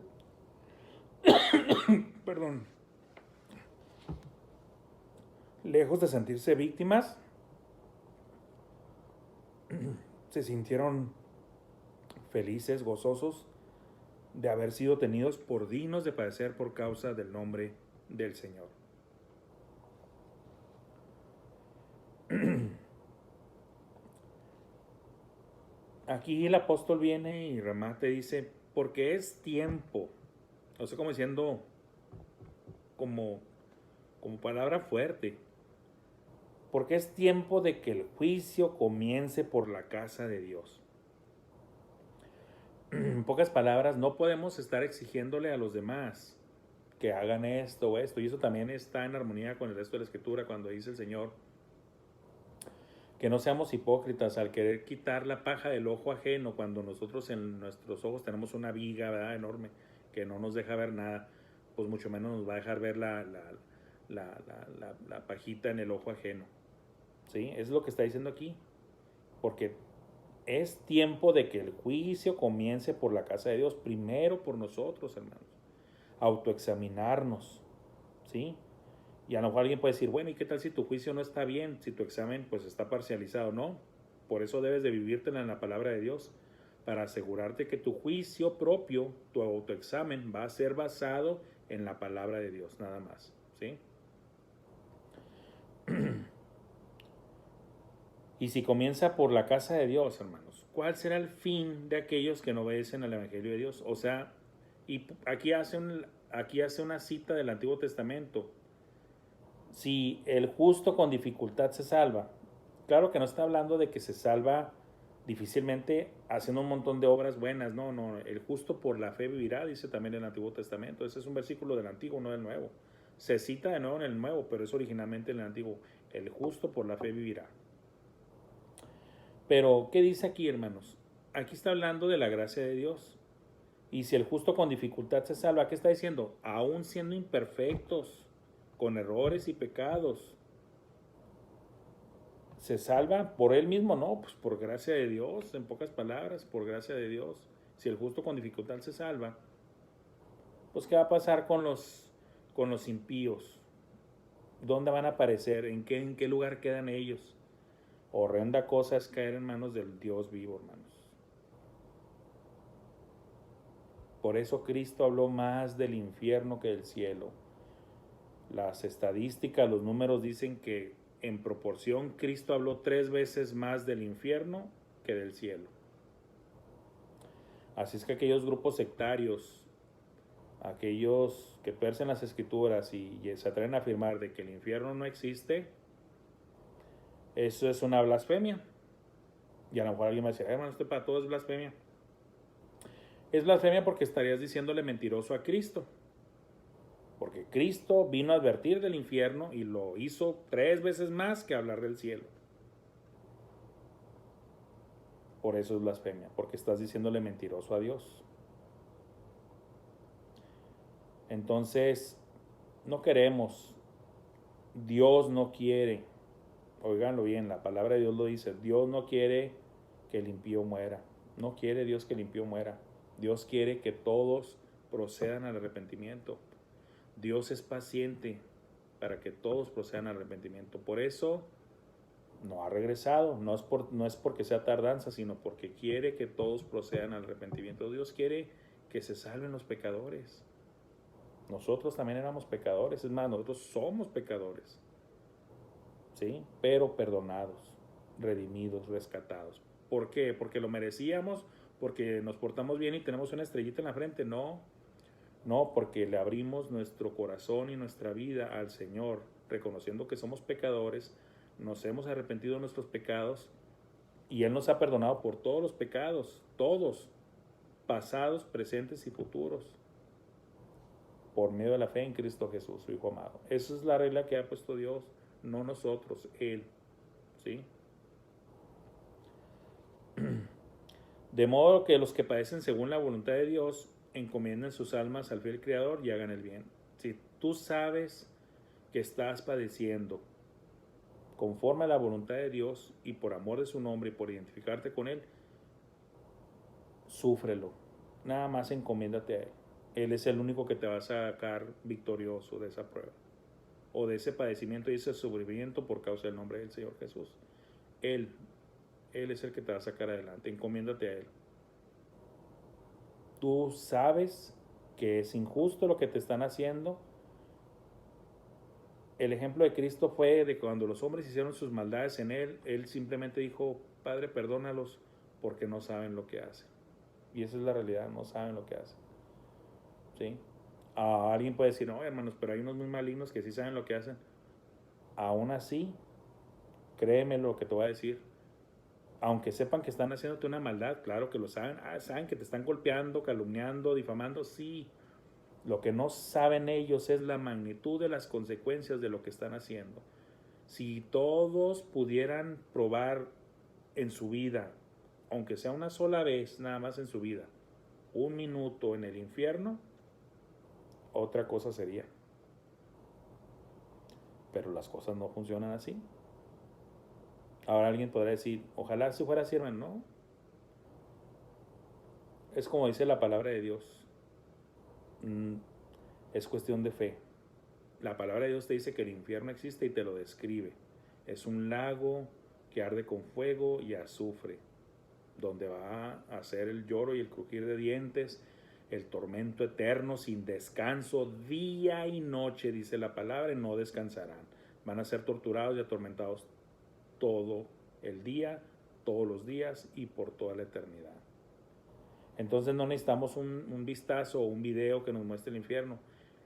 Perdón. Lejos de sentirse víctimas, se sintieron felices, gozosos de haber sido tenidos por dignos de padecer por causa del nombre del Señor. Aquí el apóstol viene y remate, dice, porque es tiempo, o sea, como diciendo, como palabra fuerte, porque es tiempo de que el juicio comience por la casa de Dios. En pocas palabras, no podemos estar exigiéndole a los demás que hagan esto o esto, y eso también está en armonía con el resto de la Escritura cuando dice el Señor que no seamos hipócritas al querer quitar la paja del ojo ajeno cuando nosotros en nuestros ojos tenemos una viga, ¿verdad?, enorme que no nos deja ver nada, pues mucho menos nos va a dejar ver la pajita en el ojo ajeno. ¿Sí? Es lo que está diciendo aquí, porque es tiempo de que el juicio comience por la casa de Dios, primero por nosotros, hermanos, autoexaminarnos, ¿sí? Y a lo mejor alguien puede decir, bueno, ¿y qué tal si tu juicio no está bien? Si tu examen pues está parcializado. No, por eso debes de vivírtela en la palabra de Dios, para asegurarte que tu juicio propio, tu autoexamen, va a ser basado en la palabra de Dios, nada más, ¿sí? Y si comienza por la casa de Dios, hermanos, ¿cuál será el fin de aquellos que no obedecen al Evangelio de Dios? O sea, y aquí hace una cita del Antiguo Testamento. Si el justo con dificultad se salva, claro que no está hablando de que se salva difícilmente haciendo un montón de obras buenas, no, el justo por la fe vivirá, dice también el Antiguo Testamento. Ese es un versículo del Antiguo, no del Nuevo. Se cita de nuevo en el Nuevo, pero es originalmente en el Antiguo. El justo por la fe vivirá. Pero, ¿qué dice aquí, hermanos? Aquí está hablando de la gracia de Dios. Y si el justo con dificultad se salva, ¿qué está diciendo? Aún siendo imperfectos, con errores y pecados, ¿se salva por él mismo? No, pues por gracia de Dios, en pocas palabras, por gracia de Dios. Si el justo con dificultad se salva, pues ¿qué va a pasar con los impíos? ¿Dónde van a aparecer? ¿En qué lugar quedan ellos? Horrenda cosa es caer en manos del Dios vivo, hermanos. Por eso Cristo habló más del infierno que del cielo. Las estadísticas, los números dicen que en proporción Cristo habló 3 veces más del infierno que del cielo. Así es que aquellos grupos sectarios, aquellos que tuercen las escrituras y se atreven a afirmar de que el infierno no existe, eso es una blasfemia. Y a lo mejor alguien va a decir, hermano, esto para todo es blasfemia. Es blasfemia porque estarías diciéndole mentiroso a Cristo. Porque Cristo vino a advertir del infierno y lo hizo 3 veces más que hablar del cielo. Por eso es blasfemia, porque estás diciéndole mentiroso a Dios. Entonces, no queremos, Dios no quiere, oiganlo bien, la palabra de Dios lo dice, Dios no quiere que el impío muera, no quiere Dios que el impío muera, Dios quiere que todos procedan al arrepentimiento. Dios es paciente para que todos procedan al arrepentimiento. Por eso no ha regresado, no es porque sea tardanza, sino porque quiere que todos procedan al arrepentimiento. Dios quiere que se salven los pecadores. Nosotros también éramos pecadores, es más, nosotros somos pecadores, ¿sí? Pero perdonados, redimidos, rescatados. ¿Por qué? ¿Porque lo merecíamos? ¿Porque nos portamos bien y tenemos una estrellita en la frente? No, no, porque le abrimos nuestro corazón y nuestra vida al Señor, reconociendo que somos pecadores, nos hemos arrepentido de nuestros pecados y Él nos ha perdonado por todos los pecados, todos, pasados, presentes y futuros, por medio de la fe en Cristo Jesús, su Hijo amado. Esa es la regla que ha puesto Dios, no nosotros, Él, ¿sí? De modo que los que padecen según la voluntad de Dios encomienden sus almas al fiel Creador y hagan el bien. Si tú sabes que estás padeciendo conforme a la voluntad de Dios y por amor de su nombre y por identificarte con Él, súfrelo. Nada más encomiéndate a Él. Él es el único que te va a sacar victorioso de esa prueba o de ese padecimiento y ese sufrimiento por causa del nombre del Señor Jesús. Él es el que te va a sacar adelante. Encomiéndate a Él. Tú sabes que es injusto lo que te están haciendo. El ejemplo de Cristo fue de cuando los hombres hicieron sus maldades en Él, Él simplemente dijo, Padre, perdónalos porque no saben lo que hacen. Y esa es la realidad, no saben lo que hacen. ¿Sí? Alguien puede decir, no, hermanos, pero hay unos muy malignos que sí saben lo que hacen. Aún así, créeme lo que te voy a decir. Aunque sepan que están haciéndote una maldad, claro que lo saben. Saben que te están golpeando, calumniando, difamando, sí. Lo que no saben ellos es la magnitud de las consecuencias de lo que están haciendo. Si todos pudieran probar en su vida, aunque sea una sola vez, nada más en su vida, 1 minuto en el infierno, otra cosa sería. Pero las cosas no funcionan así. Ahora alguien podrá decir, ojalá si fuera así, hermano. No. Es como dice la palabra de Dios. Es cuestión de fe. La palabra de Dios te dice que el infierno existe y te lo describe. Es un lago que arde con fuego y azufre, donde va a hacer el lloro y el crujir de dientes, el tormento eterno sin descanso, día y noche, dice la palabra, y no descansarán. Van a ser torturados y atormentados todo el día, todos los días y por toda la eternidad. Entonces no necesitamos un vistazo o un video que nos muestre el infierno.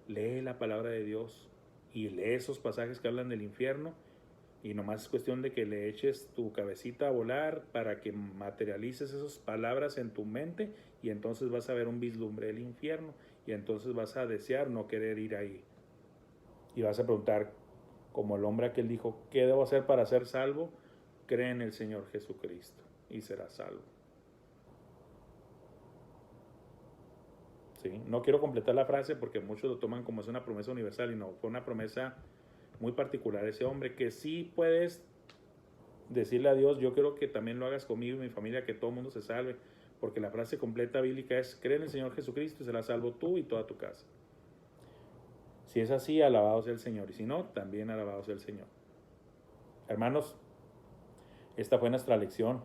Lee la palabra de Dios y lee esos pasajes que hablan del infierno y nomás es cuestión de que le eches tu cabecita a volar para que materialices esas palabras en tu mente y entonces vas a ver un vislumbre del infierno y entonces vas a desear no querer ir ahí. Y vas a preguntar, como el hombre aquel dijo, ¿qué debo hacer para ser salvo? Cree en el Señor Jesucristo y serás salvo. ¿Sí? No quiero completar la frase porque muchos lo toman como es una promesa universal y no, fue una promesa muy particular ese hombre que sí puedes decirle a Dios, yo quiero que también lo hagas conmigo y mi familia, que todo el mundo se salve, porque la frase completa bíblica es, cree en el Señor Jesucristo y serás salvo tú y toda tu casa. Si es así, alabado sea el Señor, y si no, también alabado sea el Señor. Hermanos, esta fue nuestra lección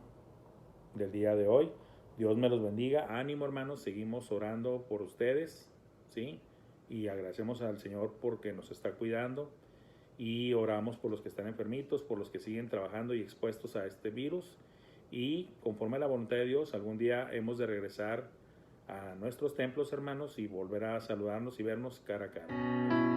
del día de hoy. Dios me los bendiga. Ánimo, hermanos, seguimos orando por ustedes, ¿sí? y agradecemos al Señor porque nos está cuidando y oramos por los que están enfermitos, por los que siguen trabajando y expuestos a este virus, y conforme a la voluntad de Dios algún día hemos de regresar a nuestros templos, hermanos, y volver a saludarnos y vernos cara a cara.